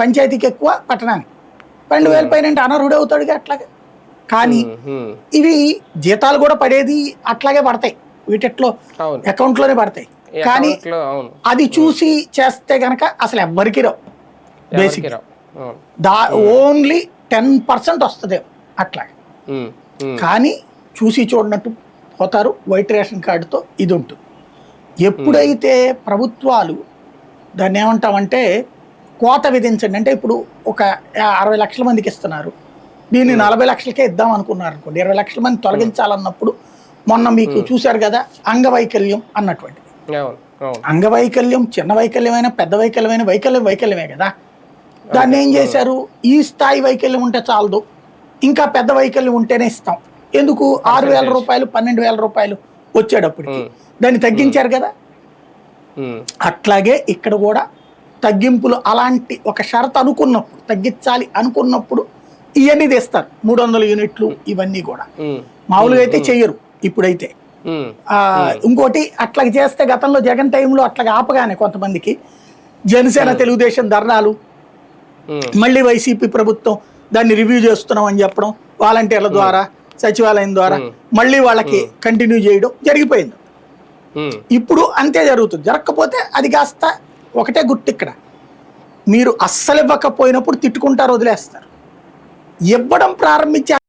పంచాయతీకి ఎక్కువ పట్టణానికి 12,000 పైన అంటే అనర్హుడు అవుతాడుగా అట్లాగే. కానీ ఇవి జీతాలు కూడా పడేది అట్లాగే పడతాయి, వీటిలో అకౌంట్లోనే పడతాయి. కానీ అది చూసి చేస్తే గనక అసలు ఎవ్వరికి రావు. బేసిక్ ఓన్లీ 10% వస్తుంది అట్లాగే. కానీ చూసి చూడనట్టు పోతారు. వైట్ రేషన్ కార్డుతో ఇది ఉంటుంది. ఎప్పుడైతే ప్రభుత్వాలు దాన్ని ఏమంటామంటే కోత విధించండి, అంటే ఇప్పుడు ఒక 60 లక్షల మందికి ఇస్తున్నారు, దీన్ని 40 లక్షలకే ఇద్దాం అనుకున్నారు అనుకోండి, 20 లక్షల మంది తొలగించాలన్నప్పుడు మొన్న మీకు చూశారు కదా అంగవైకల్యం అన్నటువంటిది. అంగవైకల్యం చిన్న వైకల్యమైనా పెద్ద వైకల్యమైన వైకల్యమే కదా. దాన్ని ఏం చేశారు, ఈ స్థాయి వైకల్యం ఉంటే చాలదు, ఇంకా పెద్ద వైకల్యం ఉంటేనే ఇస్తాం. ఎందుకు 6,000 రూపాయలు 12,000 రూపాయలు వచ్చేటప్పటికి దాన్ని తగ్గించారు కదా. అట్లాగే ఇక్కడ కూడా తగ్గింపులు అలాంటి ఒక షరతు అనుకున్నప్పుడు, తగ్గించాలి అనుకున్నప్పుడు ఇవన్నీ తెస్తారు. 300 యూనిట్లు ఇవన్నీ కూడా మామూలుగా అయితే చెయ్యరు. ఇప్పుడైతే ఇంకోటి అట్లాగే చేస్తే గతంలో జగన్ టైంలో అట్లాగే ఆపగానే కొంతమందికి జనసేన తెలుగుదేశం ధర్నాలు, మళ్ళీ వైసీపీ ప్రభుత్వం దాన్ని రివ్యూ చేస్తున్నాం అని చెప్పడం, వాలంటీర్ల ద్వారా సచివాలయం ద్వారా మళ్ళీ వాళ్ళకి కంటిన్యూ చేయడం జరిగిపోయింది. ఇప్పుడు అంతే జరుగుతుంది. జరగకపోతే అది కాస్త ఒకటే గుర్తు, ఇక్కడ మీరు అస్సలు ఇవ్వకపోయినప్పుడు తిట్టుకుంటారు, వదిలేస్తారు. ఇవ్వడం ప్రారంభించి